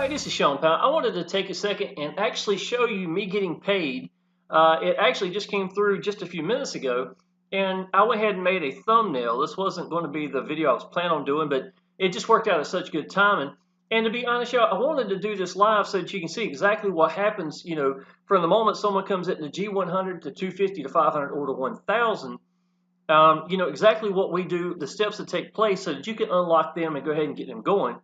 Hi, this is Shawn Powell. I wanted to take a second and actually show you me getting paid. It actually just came through just a few minutes ago, and I went ahead and made a thumbnail. This wasn't going to be the video I was planning on doing, but it just worked out at such good timing. And to be honest, y'all, I wanted to do this live so that you can see exactly what happens, from the moment someone comes in the G100 to 250 to 500 or to 1000. Exactly what we do, the steps that take place so that you can unlock them and go ahead and get them going.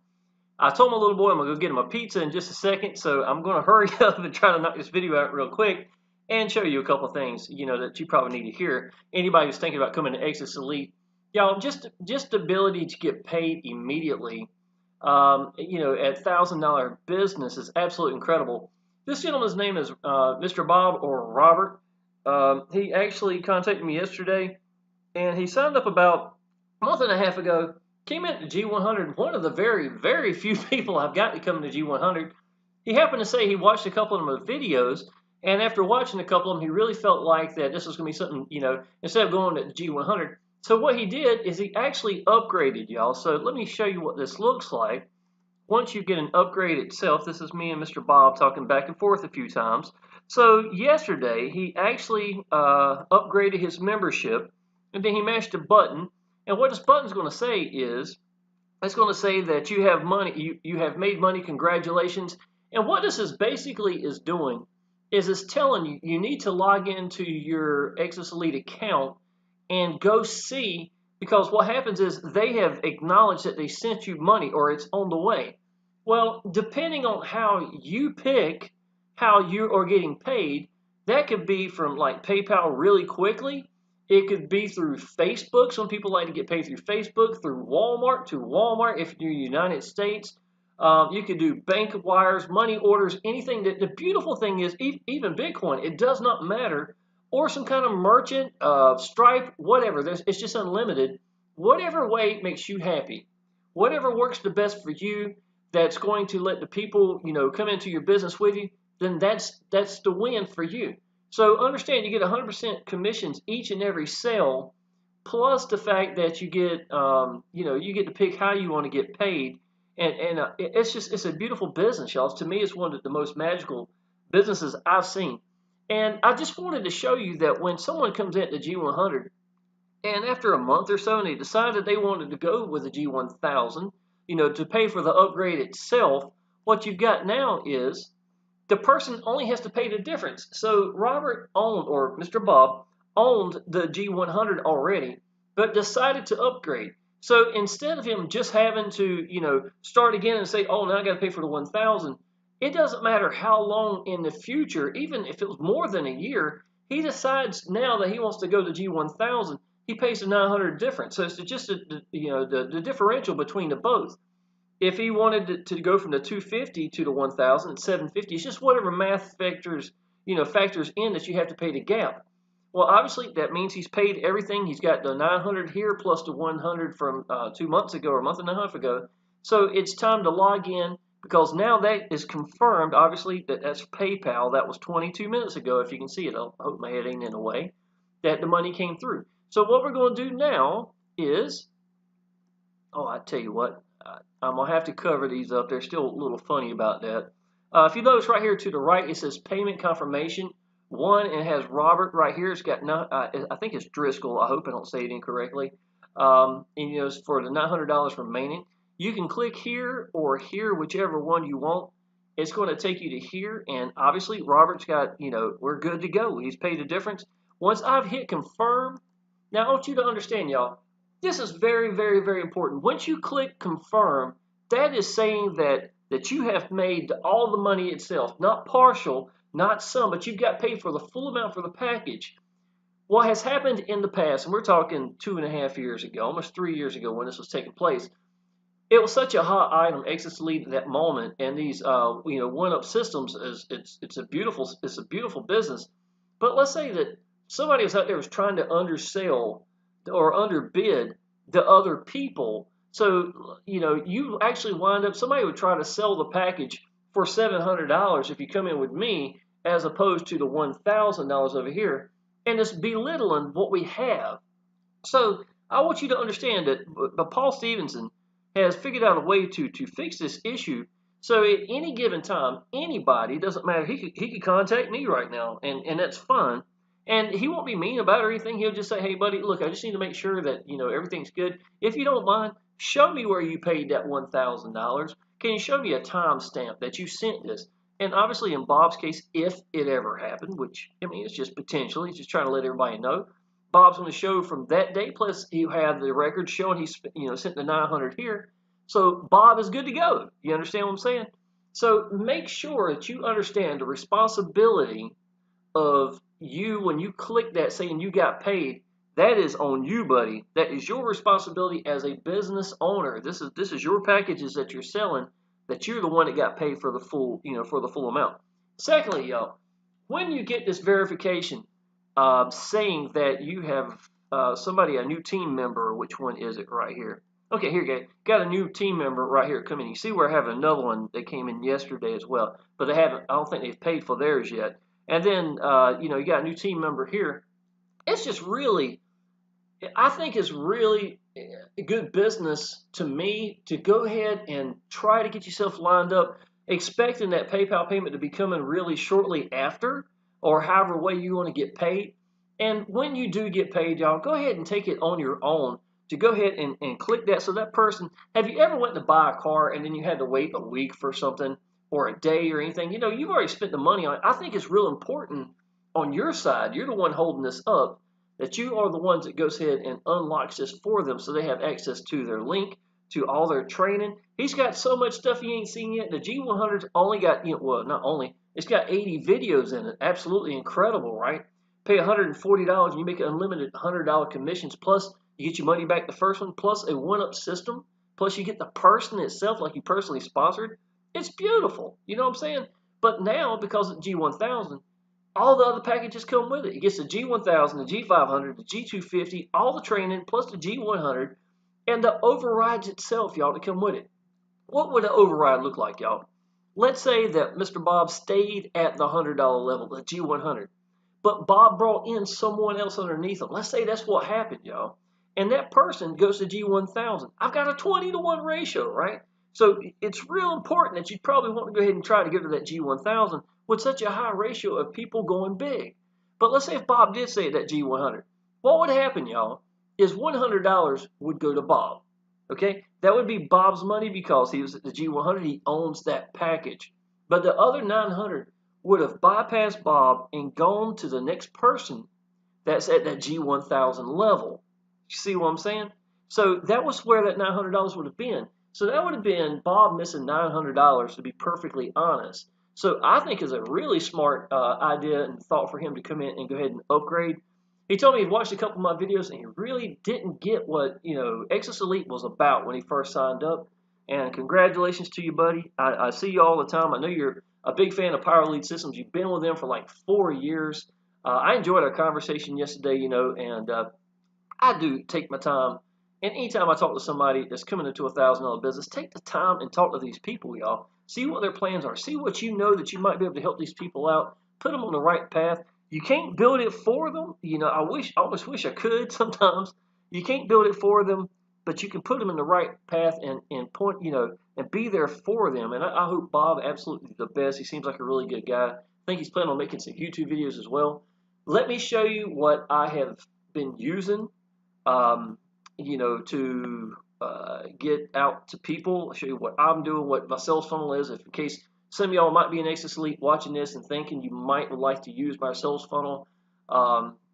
I told my little boy I'm going to go get him a pizza in just a second, so I'm going to hurry up and try to knock this video out real quick and show you a couple of things, that you probably need to hear. Anybody who's thinking about coming to Exitus Elite, y'all, just the ability to get paid immediately, at $1,000 business is absolutely incredible. This gentleman's name is Mr. Bob or Robert. He actually contacted me yesterday, and he signed up about a month and a half ago. Came into G100, one of the very, very few people I've got to come to G100. He happened to say he watched a couple of my videos, and after watching a couple of them, he really felt like that this was going to be something, instead of going to G100. So what he did is he actually upgraded, y'all. So let me show you what this looks like. Once you get an upgrade itself, this is me and Mr. Bob talking back and forth a few times. So yesterday, he actually upgraded his membership, and then he mashed a button. And what this button's going to say is, it's going to say that you have money, you have made money, congratulations. And what this is basically is doing is it's telling you, you need to log into your Exitus Elite account and go see, because what happens is they have acknowledged that they sent you money or it's on the way. Well, depending on how you pick how you are getting paid, that could be from like PayPal really quickly. It could be through Facebook. Some people like to get paid through Facebook, through Walmart, to Walmart if you're in the United States. You could do bank wires, money orders, anything. The beautiful thing is, even Bitcoin, it does not matter. Or some kind of merchant, Stripe, whatever. It's just unlimited. Whatever way makes you happy. Whatever works the best for you, that's going to let the people, come into your business with you, then that's the win for you. So understand, you get 100% commissions each and every sale, plus the fact that you get, you get to pick how you want to get paid, and it's a beautiful business, y'all. To me, it's one of the most magical businesses I've seen, and I just wanted to show you that when someone comes into G100, and after a month or so, and they decided they wanted to go with the G1000, to pay for the upgrade itself, what you've got now is, the person only has to pay the difference. So Robert owned, or Mr. Bob, owned the G100 already, but decided to upgrade. So instead of him just having to, start again and say, oh, now I got to pay for the 1000, it doesn't matter how long in the future, even if it was more than a year, he decides now that he wants to go to G1000, he pays the 900 difference. So it's just the differential between the both. If he wanted to go from the 250 to the 1000, it's 750. It's just whatever math factors in that you have to pay the gap. Well, obviously that means he's paid everything. He's got the 900 here plus the 100 from 2 months ago or a month and a half ago. So it's time to log in, because now that is confirmed. Obviously that's PayPal. That was 22 minutes ago. If you can see it, I hope my head ain't in the way, that the money came through. So what we're going to do now is, I tell you what, I'm going to have to cover these up. They're still a little funny about that. If you notice right here to the right, it says payment confirmation 1, and it has Robert right here. It's got, I think it's Driscoll. I hope I don't say it incorrectly. And it's for the $900 remaining. You can click here or here, whichever one you want. It's going to take you to here, and obviously Robert's got, we're good to go. He's paid the difference. Once I've hit confirm, now I want you to understand, y'all, this is very, very, very important. Once you click confirm, that is saying that you have made all the money itself, not partial, not some, but you've got paid for the full amount for the package. What has happened in the past, and we're talking 2.5 years ago, almost 3 years ago when this was taking place, it was such a hot item, Exitus Elite, at that moment, and these one-up systems it's a beautiful business. But let's say that somebody was out there was trying to undersell or underbid the other people. So, you actually wind up, somebody would try to sell the package for $700 if you come in with me, as opposed to the $1,000 over here, and it's belittling what we have. So I want you to understand that Paul Stevenson has figured out a way to fix this issue So at any given time, anybody, doesn't matter, he could contact me right now, and that's fun. And he won't be mean about it or anything. He'll just say, hey, buddy, look, I just need to make sure that, everything's good. If you don't mind, show me where you paid that $1,000. Can you show me a timestamp that you sent this? And obviously, in Bob's case, if it ever happened, which, I mean, it's just potential. He's just trying to let everybody know. Bob's going to show from that day, plus he'll have the record showing he sent the 900 here. So Bob is good to go. You understand what I'm saying? So make sure that you understand the responsibility of you when you click that saying you got paid. That is on you, buddy. That is your responsibility as a business owner. This is your packages that you're selling, that you're the one that got paid for the full, for the full amount. Secondly, y'all, when you get this verification saying that you have somebody, a new team member, which one is it right here? Okay, here you go. Got a new team member right here coming. You see we're having another one that came in yesterday as well, but I don't think they've paid for theirs yet. And then, you got a new team member here. It's just really, I think it's really good business to me to go ahead and try to get yourself lined up, expecting that PayPal payment to be coming really shortly after, or however way you want to get paid. And when you do get paid, y'all, go ahead and take it on your own to go ahead and click that. So that person, have you ever went to buy a car and then you had to wait a week for something or a day or anything? You've already spent the money on it. I think it's real important on your side. You're the one holding this up, that you are the ones that goes ahead and unlocks this for them so they have access to their link, to all their training. He's got so much stuff you ain't seen yet. The G100's only got, well, not only, it's got 80 videos in it. Absolutely incredible, right? Pay $140 and you make unlimited $100 commissions, plus you get your money back the first one, plus a one-up system, plus you get the person itself like you personally sponsored. It's beautiful. You know what I'm saying? But now, because of G1000, all the other packages come with it. It gets the G1000, the G500, the G250, all the training, plus the G100, and the overrides itself, y'all, to come with it. What would an override look like, y'all? Let's say that Mr. Bob stayed at the $100 level, the G100, but Bob brought in someone else underneath him. Let's say that's what happened, y'all. And that person goes to G1000. I've got a 20-to-1 ratio, right? So it's real important that you probably want to go ahead and try to get to that G1000 with such a high ratio of people going big. But let's say if Bob did say that G100, what would happen, y'all, is $100 would go to Bob. Okay? That would be Bob's money because he was at the G100. He owns that package. But the other 900 would have bypassed Bob and gone to the next person that's at that G1000 level. You see what I'm saying? So that was where that $900 would have been. So that would have been Bob missing $900, to be perfectly honest. So I think it's a really smart idea and thought for him to come in and go ahead and upgrade. He told me he'd watched a couple of my videos and he really didn't get what, Exitus Elite was about when he first signed up. And congratulations to you, buddy. I see you all the time. I know you're a big fan of Power Lead Systems. You've been with them for like 4 years. I enjoyed our conversation yesterday, and I do take my time. And anytime I talk to somebody that's coming into a $1,000 business, take the time and talk to these people, y'all. See what their plans are. See what you know that you might be able to help these people out. Put them on the right path. You can't build it for them. I almost wish I could sometimes. You can't build it for them, but you can put them in the right path and point, and be there for them. And I hope Bob absolutely the best. He seems like a really good guy. I think he's planning on making some YouTube videos as well. Let me show you what I have been using, to get out to people. I'll show you what I'm doing, what my sales funnel is, if in case some of y'all might be an Exitus Elite watching this and thinking you might would like to use my sales funnel,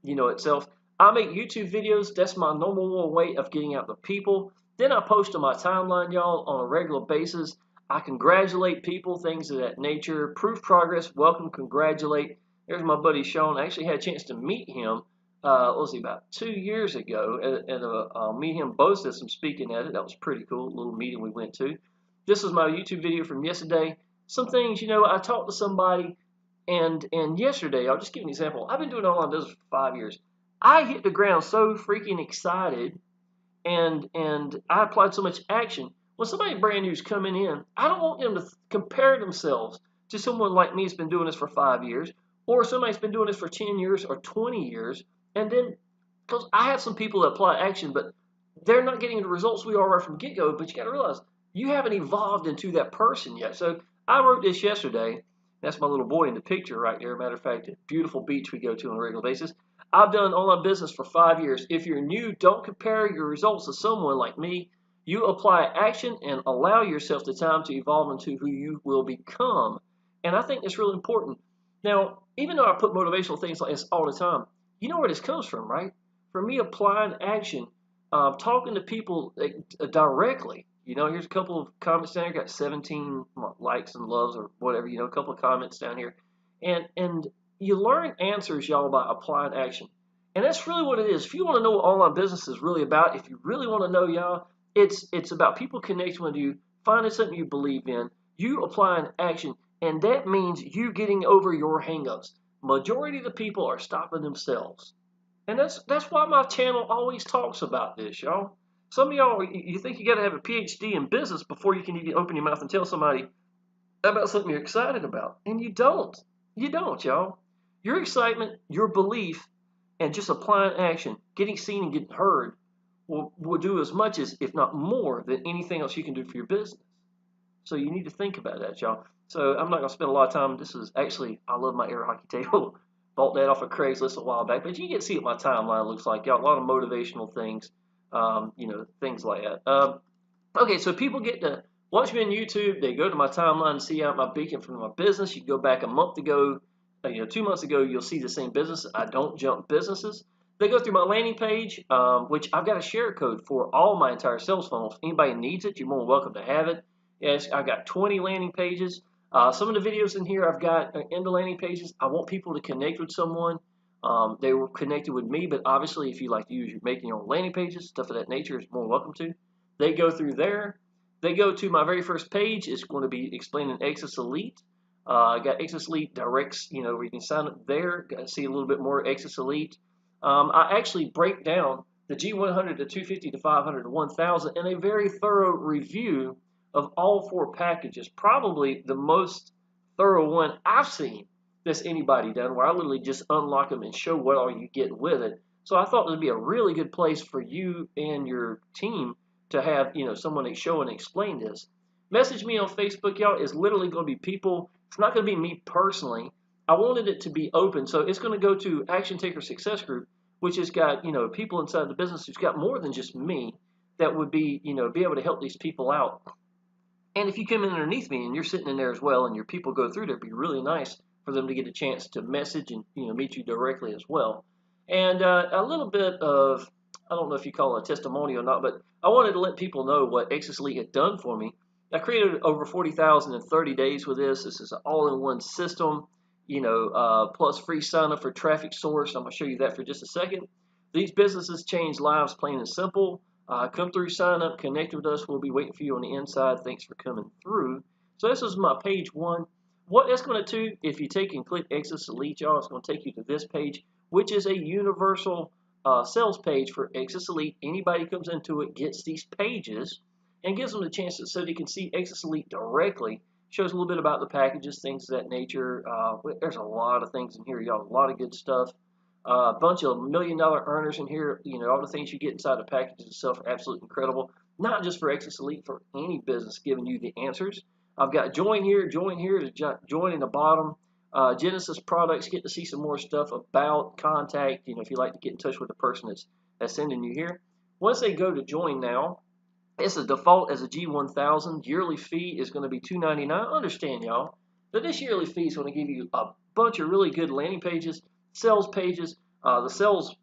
itself. I make YouTube videos. That's my normal way of getting out to people. Then I post on my timeline, y'all, on a regular basis. I congratulate people, things of that nature. Proof progress, welcome, congratulate. There's my buddy Shawn. I actually had a chance to meet him, about 2 years ago, and me and him both did some speaking at it. That was pretty cool, a little meeting we went to. This was my YouTube video from yesterday. Some things, I talked to somebody, and yesterday, I'll just give you an example. I've been doing online business for 5 years. I hit the ground so freaking excited, and I applied so much action. When somebody brand new is coming in, I don't want them to compare themselves to someone like me who's been doing this for 5 years, or somebody's been doing this for 10 years or 20 years, and then, because I have some people that apply action, but they're not getting the results we are right from the get-go. But you got to realize, You haven't evolved into that person yet. So I wrote this yesterday. That's my little boy in the picture right there. Matter of fact, a beautiful beach we go to on a regular basis. I've done online business for 5 years. If you're new, don't compare your results to someone like me. You apply action and allow yourself the time to evolve into who you will become. And I think that's really important. Now, even though I put motivational things like this all the time, you know where this comes from, right? For me, applying action, talking to people directly. Here's a couple of comments down here. Got 17 likes and loves or whatever. A couple of comments down here, and you learn answers, y'all, by applying action. And that's really what it is. If you want to know what online business is really about, if you really want to know, y'all, it's about people connecting with you, finding something you believe in, you applying action, and that means you getting over your hangups. Majority of the people are stopping themselves. And that's why my channel always talks about this, y'all. Some of y'all, you think you got to have a PhD in business before you can even open your mouth and tell somebody about something you're excited about. And you don't. You don't, y'all. Your excitement, your belief, and just applying action, getting seen and getting heard will do as much as, if not more, than anything else you can do for your business. So you need to think about that, y'all. So I'm not going to spend a lot of time. This is actually, I love my air hockey table. Bought that off of Craigslist a while back. But you can see what my timeline looks like, y'all. A lot of motivational things, things like that. Okay, so people get to watch me on YouTube. They go to my timeline and see out my beacon from my business. You go back a month ago, 2 months ago, you'll see the same business. I don't jump businesses. They go through my landing page, which I've got a share code for all my entire sales funnels. If anybody needs it, you're more than welcome to have it. Yes, I've got 20 landing pages. Some of the videos in here I've got in the landing pages. I want people to connect with someone. They were connected with me, but obviously if you like to use making your own landing pages, stuff of that nature, is more welcome to. They go through there. They go to my very first page. It's going to be explaining Exitus Elite. I got Exitus Elite directs, where you can sign up there, see a little bit more Exitus Elite. I actually break down the G100 to 250 to 500 to 1000 in a very thorough review of all 4 packages. Probably the most thorough one I've seen that's anybody done, where I literally just unlock them and show what all you get with it. So I thought it would be a really good place for you and your team to have, someone to show and explain this. Message me on Facebook, y'all. Is literally going to be people. It's not going to be me personally. I wanted it to be open, so it's going to go to Action Taker Success Group, which has got, people inside the business who's got more than just me that would be, be able to help these people out. And if you come in underneath me and you're sitting in there as well, and your people go through there, it'd be really nice for them to get a chance to message and meet you directly as well. And a little bit of, I don't know if you call it a testimony or not, but I wanted to let people know what Exitus Elite had done for me. I created over 40,000 in 30 days with this. This is an all-in-one system, plus free sign-up for traffic source. I'm going to show you that for just a second. These businesses change lives, plain and simple. Come through, sign up, connect with us. We'll be waiting for you on the inside. Thanks for coming through. So this is my page 1. What it's going to do, if you take and click Exitus Elite, y'all, it's going to take you to this page, which is a universal sales page for Exitus Elite. Anybody comes into it gets these pages and gives them the chance so they can see Exitus Elite directly. Shows a little bit about the packages, things of that nature. There's a lot of things in here, y'all. A lot of good stuff. A bunch of $1 million earners in here. All the things you get inside the packages itself are absolutely incredible. Not just for Exitus Elite, for any business giving you the answers. I've got join here to join in the bottom. Genesis products, get to see some more stuff about contact. If you like to get in touch with the person that's sending you here. Once they go to join now, it's a default as a G1000. Yearly fee is going to be $299. Understand, y'all, that this yearly fee is going to give you a bunch of really good landing pages, sales pages, the sales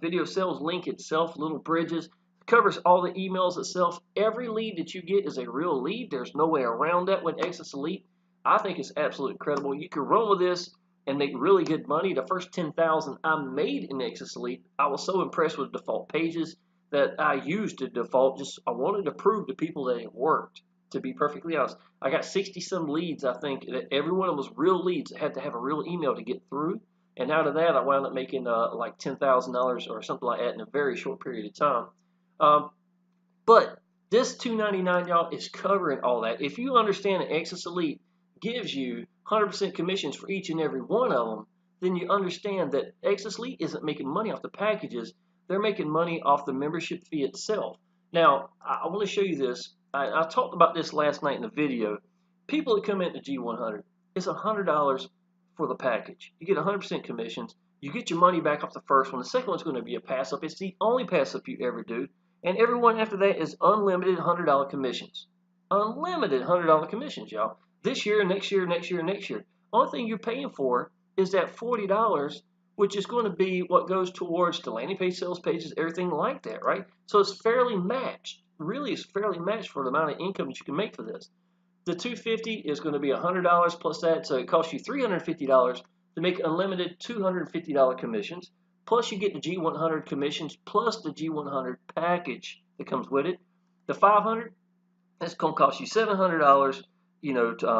video sales link itself, little bridges, covers all the emails itself. Every lead that you get is a real lead. There's no way around that with Exitus Elite. I think it's absolutely incredible. You can run with this and make really good money. The first 10,000 I made in Exitus Elite, I was so impressed with the default pages that I used to default. I wanted to prove to people that it worked, to be perfectly honest. I got 60-some leads, I think, that every one of them was real leads. Had to have a real email to get through. And out of that, I wound up making like $10,000 or something like that in a very short period of time. But this $299, y'all, is covering all that. If you understand that Exitus Elite gives you 100% commissions for each and every one of them, then you understand that Exitus Elite isn't making money off the packages. They're making money off the membership fee itself. Now, I want to show you this. I talked about this last night in the video. People that come into G100, it's $100 for the package. You get 100% commissions. You get your money back off the first one. The second one's going to be a pass up. It's the only pass up you ever do. And everyone after that is unlimited $100 commissions. Unlimited $100 commissions, y'all. This year, next year, next year, next year. Only thing you're paying for is that $40, which is going to be what goes towards the landing page, sales pages, everything like that, right? So it's fairly matched. Really, it's fairly matched for the amount of income that you can make for this. The $250 is going to be $100 plus that, so it costs you $350 to make unlimited $250 commissions. Plus, you get the G100 commissions plus the G100 package that comes with it. The $500, that's going to cost you $700,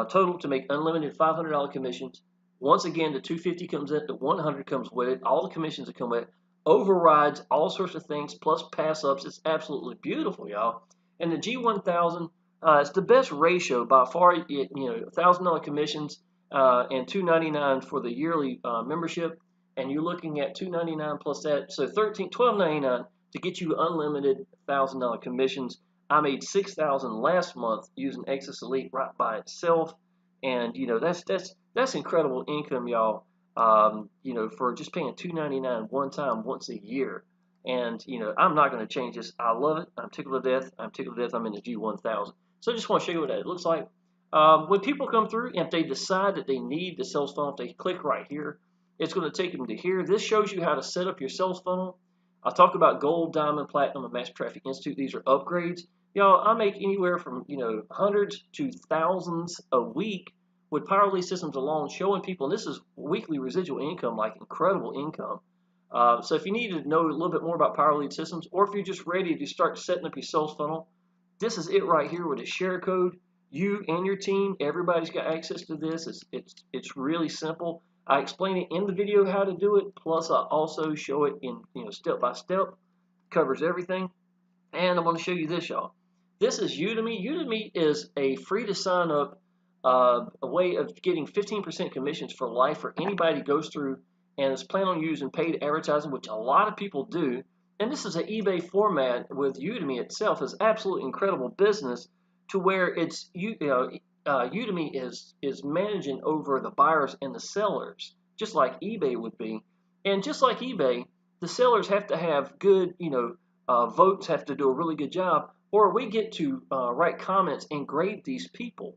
total to make unlimited $500 commissions. Once again, the $250 comes in, the $100 comes with it, all the commissions that come with it, overrides all sorts of things, plus pass ups. It's absolutely beautiful, y'all. And the G1000. It's the best ratio by far. $1,000 commissions and $299 for the yearly membership, and you're looking at $299 plus that, so $12.99 to get you unlimited $1,000 commissions. I made $6,000 last month using Exitus Elite right by itself, and that's incredible income, y'all. For just paying $299 one time once a year. And I'm not going to change this. I love it. I'm tickled to death. I'm tickled to death. I'm in the G1000. So I just want to show you what that looks like. When people come through, and if they decide that they need the sales funnel, if they click right here, it's going to take them to here. This shows you how to set up your sales funnel. I'll talk about Gold, Diamond, Platinum, and Master Traffic Institute. These are upgrades. Y'all, I make anywhere from hundreds to thousands a week with Power Lead Systems alone, showing people, and this is weekly residual income, like incredible income. So if you need to know a little bit more about Power Lead Systems, or if you're just ready to start setting up your sales funnel, this is it right here with a share code. You and your team, everybody's got access to this. It's really simple. I explain it in the video how to do it. Plus, I also show it in step by step. Covers everything. And I'm going to show you this, y'all. This is Udemy. Udemy is a free to sign up a way of getting 15% commissions for life for anybody who goes through and is planning on using paid advertising, which a lot of people do. And this is an eBay format with Udemy itself. Is absolutely incredible business to where it's Udemy is managing over the buyers and the sellers, just like eBay would be. And just like eBay, the sellers have to have good, votes, have to do a really good job, or we get to write comments and grade these people.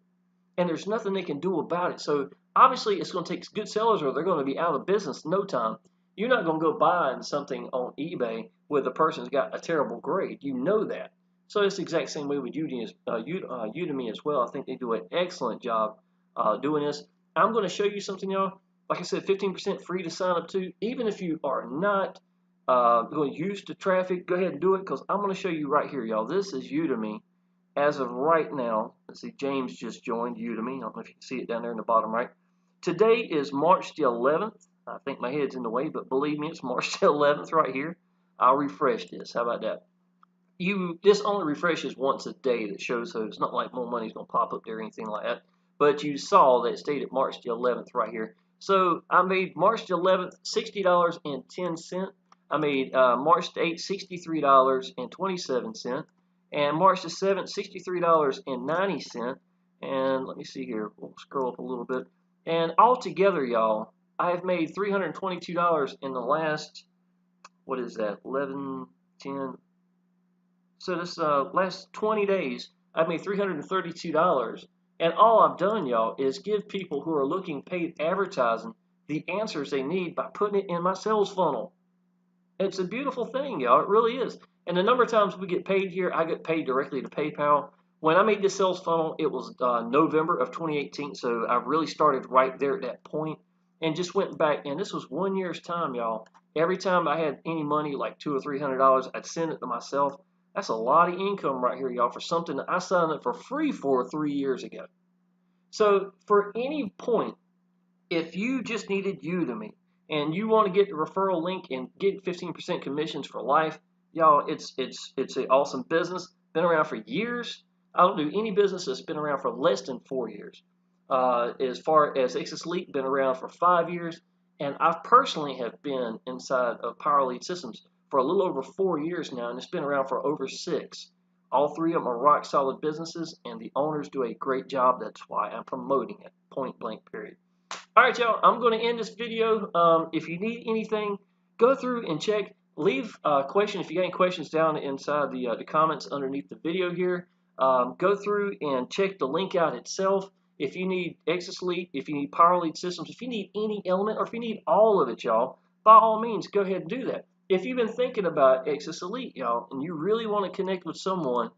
And there's nothing they can do about it. So obviously it's going to take good sellers or they're going to be out of business in no time. You're not going to go buying something on eBay where the person's got a terrible grade. You know that. So it's the exact same way with Udemy as well. I think they do an excellent job doing this. I'm going to show you something, y'all. Like I said, 15% free to sign up to. Even if you are not going to use the traffic, go ahead and do it, because I'm going to show you right here, y'all. This is Udemy. As of right now, let's see, James just joined Udemy. I don't know if you can see it down there in the bottom right. Today is March the 11th. I think my head's in the way, but believe me, it's March the 11th right here. I'll refresh this. How about that? This only refreshes once a day. That shows, so it's not like more money's going to pop up there or anything like that. But you saw that it stated March the 11th right here. So I made March the 11th $60.10. I made March the 8th $63.27. And March the 7th, $63.90. And let me see here. We'll scroll up a little bit. And altogether, y'all, I have made $322 in the last, what is that, 11, 10. So this last 20 days, I've made $332. And all I've done, y'all, is give people who are looking paid advertising the answers they need by putting it in my sales funnel. It's a beautiful thing, y'all. It really is. And the number of times we get paid here, I get paid directly to PayPal. When I made this sales funnel, it was November of 2018, so I really started right there at that point and just went back. And this was 1 year's time, y'all. Every time I had any money, like $200 or $300, I'd send it to myself. That's a lot of income right here, y'all, for something that I signed up for free for 3 years ago. So for any point, if you just needed Udemy, and you want to get the referral link and get 15% commissions for life, y'all, it's an awesome business. Been around for years. I don't do any business that's been around for less than 4 years. As far as Exitus Elite, been around for 5 years, and I personally have been inside of Power Lead Systems for a little over 4 years now, and it's been around for over 6. All three of them are rock solid businesses, and the owners do a great job. That's why I'm promoting it, point blank period. All right, y'all, I'm going to end this video. If you need anything, go through and check. Leave a question if you got any questions down inside the comments underneath the video here. Go through and check the link out itself. If you need Exitus Elite, if you need Power Lead Systems, if you need any element, or if you need all of it, y'all, by all means, go ahead and do that. If you've been thinking about Exitus Elite, y'all, and you really want to connect with someone,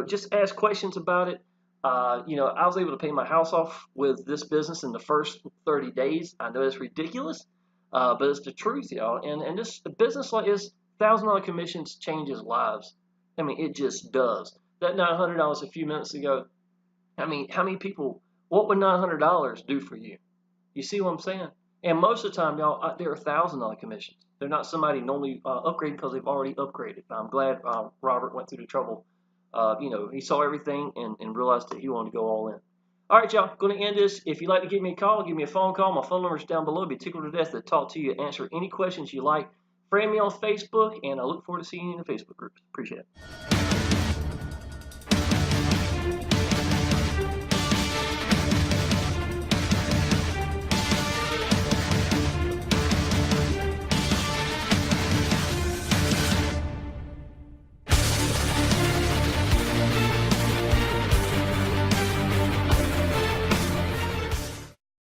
just ask questions about it. I was able to pay my house off with this business in the first 30 days. I know it's ridiculous, but it's the truth, y'all. And this a business like this, $1,000 commissions changes lives. I mean, it just does. That $900 a few minutes ago, I mean, how many people, what would $900 do for you? You see what I'm saying? And most of the time, y'all, they're $1,000 commissions. They're not somebody normally upgrading because they've already upgraded. I'm glad Robert went through the trouble. He saw everything and realized that he wanted to go all in. All right, y'all, going to end this. If you'd like to give me a call, give me a phone call. My phone number is down below. I'd be tickled to death to talk to you, answer any questions you like. Friend me on Facebook, and I look forward to seeing you in the Facebook group. Appreciate it.